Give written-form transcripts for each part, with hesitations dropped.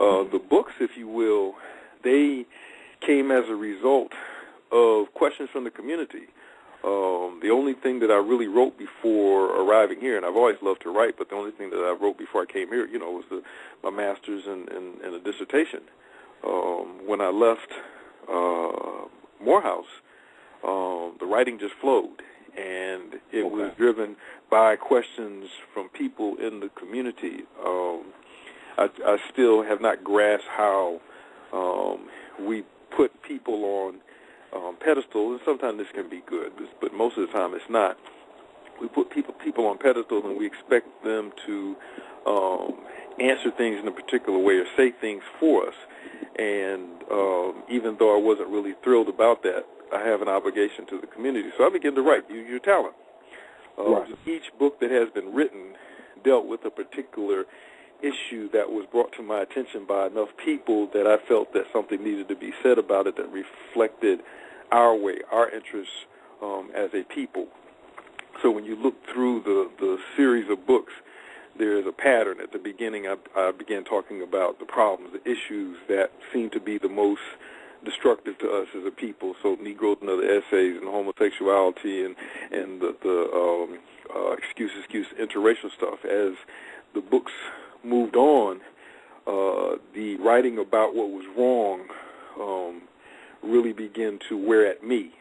The books, if you will, they came as a result of questions from the community. The only thing that I really wrote before arriving here, and I've always loved to write, but the only thing that I wrote before I came here, was my master's and a dissertation. When I left Morehouse, the writing just flowed, and it was driven by questions from people in the community. I still have not grasped how we put people on pedestals, and sometimes this can be good, but most of the time it's not. We put people on pedestals, and we expect them to answer things in a particular way or say things for us. And even though I wasn't really thrilled about that, I have an obligation to the community. So I began to write. Use your talent. Each book that has been written dealt with a particular issue that was brought to my attention by enough people that I felt that something needed to be said about it that reflected our way, our interests as a people. So when you look through the series of books, there is a pattern. At the beginning, I began talking about the problems, the issues that seem to be the most destructive to us as a people. So Negroes and other essays, and homosexuality, and the excuse interracial stuff. As the books moved on, the writing about what was wrong really began to wear at me.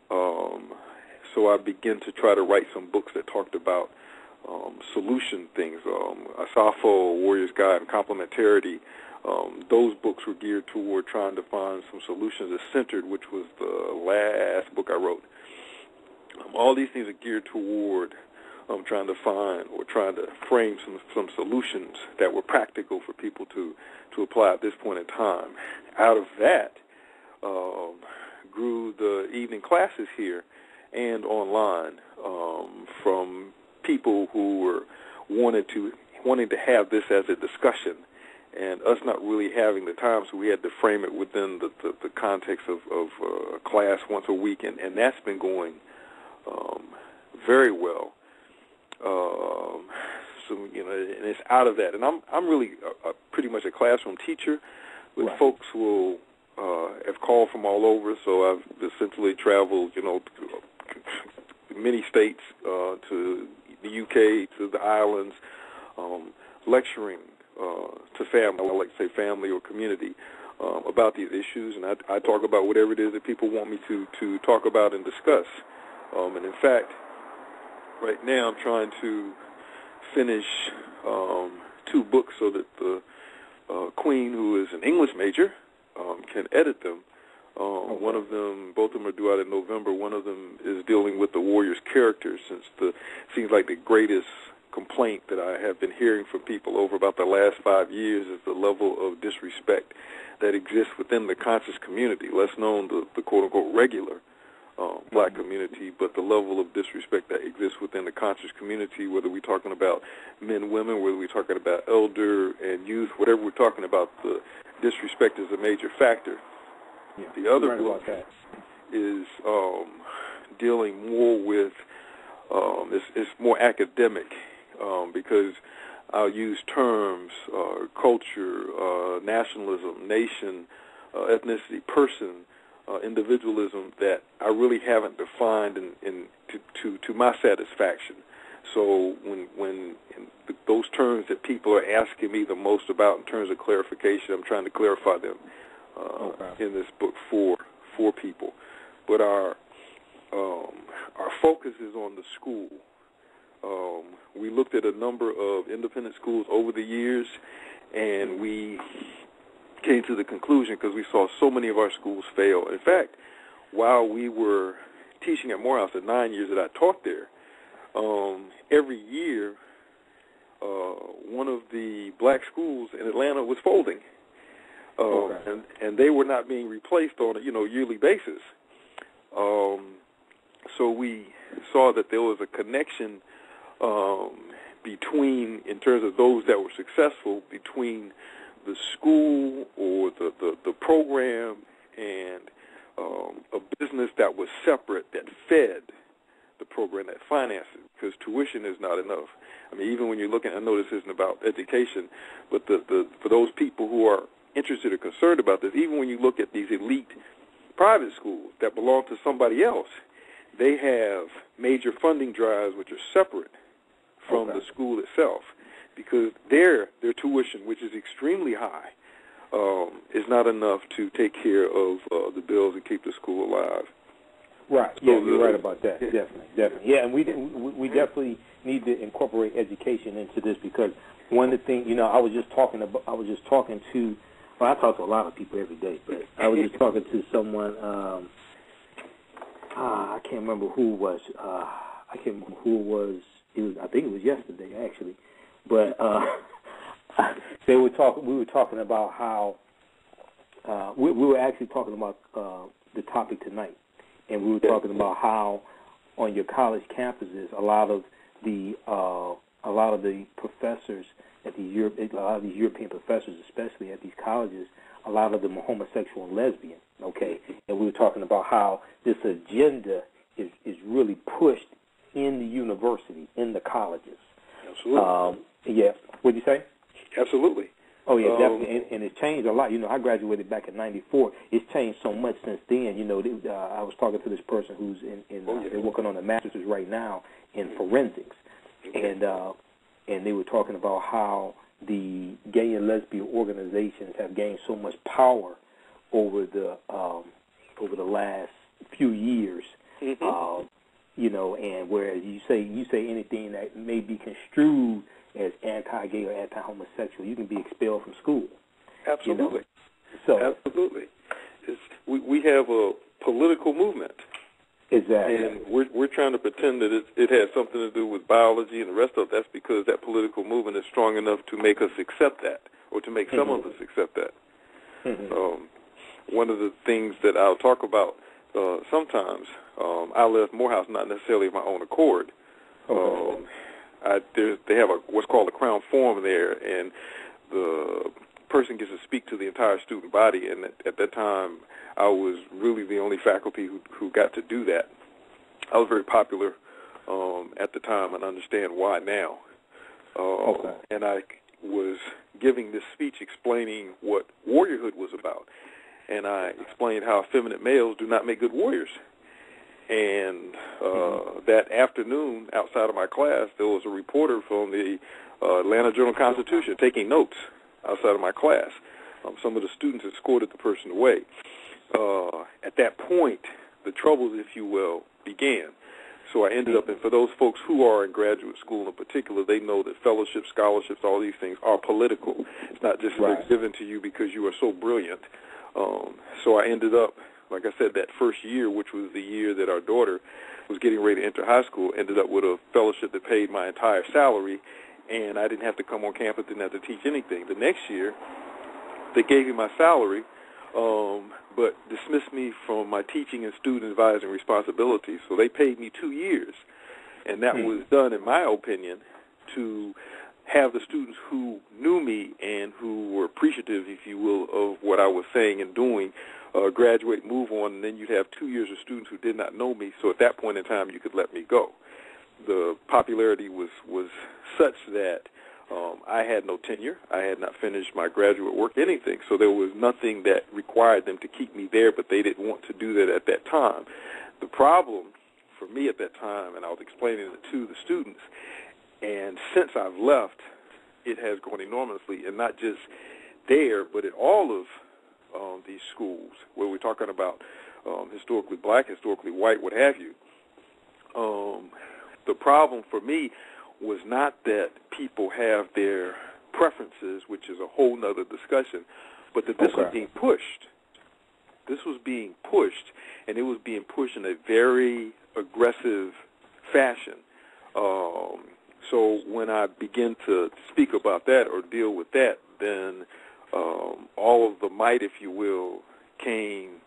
So I began to try to write some books that talked about solution things. Asafo, Warrior's Guide, and Complementarity. Those books were geared toward trying to find some solutions. As Centered, which was the last book I wrote. All these things are geared toward trying to find or trying to frame some solutions that were practical for people to apply at this point in time. Out of that grew the evening classes here and online from people who were wanting to have this as a discussion, and us not really having the time, so we had to frame it within the context of a class once a week, and that's been going very well. So and it's out of that, and I'm really pretty much a classroom teacher, but folks will have called from all over. So I've essentially traveled, many states to the UK, to the islands, lecturing to family, I like to say family or community, about these issues, and I talk about whatever it is that people want me to talk about and discuss. And in fact, right now I'm trying to finish 2 books so that the Queen, who is an English major, can edit them. One of them, both of them are due out in November. One of them is dealing with the Warrior's characters, since seems like the greatest complaint that I have been hearing from people over about the last 5 years is the level of disrespect that exists within the conscious community, less known the quote-unquote regular black community, but the level of disrespect that exists within the conscious community, whether we're talking about men, women, whether we're talking about elder and youth, whatever we're talking about, the disrespect is a major factor. Yeah, the other book is dealing more with, it's more academic, because I'll use terms, culture, nationalism, nation, ethnicity, person, individualism that I really haven't defined to my satisfaction. So when those terms that people are asking me the most about in terms of clarification, I'm trying to clarify them in this book for people. But our focus is on the school. We looked at a number of independent schools over the years, and we came to the conclusion, because we saw so many of our schools fail. In fact, while we were teaching at Morehouse, the 9 years that I taught there, every year one of the black schools in Atlanta was folding, and they were not being replaced on a yearly basis. So we saw that there was a connection between, in terms of those that were successful, between the school or the program and a business that was separate, that fed the program, that financed it, because tuition is not enough. I mean, even when you're looking, I know this isn't about education, but for those people who are interested or concerned about this, even when you look at these elite private schools that belong to somebody else, they have major funding drives which are separate from the school itself, because their tuition, which is extremely high, is not enough to take care of the bills and keep the school alive. Right. Yeah, you're right about that. Yeah. Definitely. Yeah, and we definitely need to incorporate education into this, because one of the things, I was just talking to. Well, I talk to a lot of people every day, but I was just talking to someone. I can't remember who it was. I think it was yesterday, actually. But we were talking about how we were actually talking about the topic tonight, and we were talking about how on your college campuses, a lot of the professors at a lot of these European professors, especially at these colleges, a lot of them are homosexual and lesbian. Okay, and we were talking about how this agenda is really pushed in the university, in the colleges. Absolutely. Yeah. What'd you say? Absolutely. Oh, yeah, definitely. And it's changed a lot. I graduated back in '94. It's changed so much since then. I was talking to this person who's they're working on a master's right now in forensics. Okay. And they were talking about how the gay and lesbian organizations have gained so much power over the last few years. Mm-hmm. And whereas you say anything that may be construed as anti-gay or anti-homosexual, you can be expelled from school. Absolutely. Absolutely. We have a political movement. Exactly. And we're trying to pretend that it has something to do with biology and the rest of it. That's because that political movement is strong enough to make us accept that, or to make some of us accept that. Mm-hmm. One of the things that I'll talk about sometimes, I left Morehouse not necessarily of my own accord. Okay. They have what's called a Crown Forum there, and the person gets to speak to the entire student body. And at that time, I was really the only faculty who got to do that. I was very popular at the time, and understand why now. Okay. And I was giving this speech explaining what warriorhood was about. And I explained how effeminate males do not make good warriors. And that afternoon, outside of my class, there was a reporter from the Atlanta Journal-Constitution taking notes outside of my class. Some of the students escorted the person away. At that point, the troubles, if you will, began. So I ended up, and for those folks who are in graduate school in particular, they know that fellowships, scholarships, all these things are political. It's not just given to you because you are so brilliant. So I ended up, like I said, that first year, which was the year that our daughter was getting ready to enter high school, ended up with a fellowship that paid my entire salary, and I didn't have to come on campus, didn't have to teach anything. The next year, they gave me my salary, but dismissed me from my teaching and student advising responsibilities. So they paid me 2 years, and that was done, in my opinion, to have the students who knew me and who were appreciative, if you will, of what I was saying and doing, graduate, move on, and then you'd have 2 years of students who did not know me. So at that point in time, you could let me go. The popularity was such that I had no tenure. I had not finished my graduate work, anything. So there was nothing that required them to keep me there, but they didn't want to do that at that time. The problem for me at that time, and I was explaining it to the students, and since I've left, it has grown enormously, and not just there, but at all of these schools where we're talking about historically black, historically white, what have you. The problem for me was not that people have their preferences, which is a whole nother discussion, but that this was being pushed. This was being pushed, and it was being pushed in a very aggressive fashion. So when I begin to speak about that or deal with that, then all of the might, if you will, came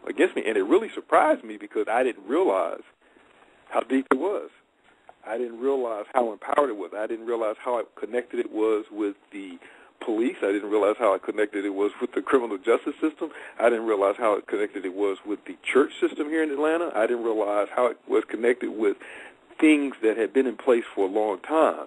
against me. And it really surprised me because I didn't realize how deep it was. I didn't realize how empowered it was. I didn't realize how connected it was with the police. I didn't realize how connected it was with the criminal justice system. I didn't realize how connected it was with the church system here in Atlanta. I didn't realize how it was connected with things that had been in place for a long time.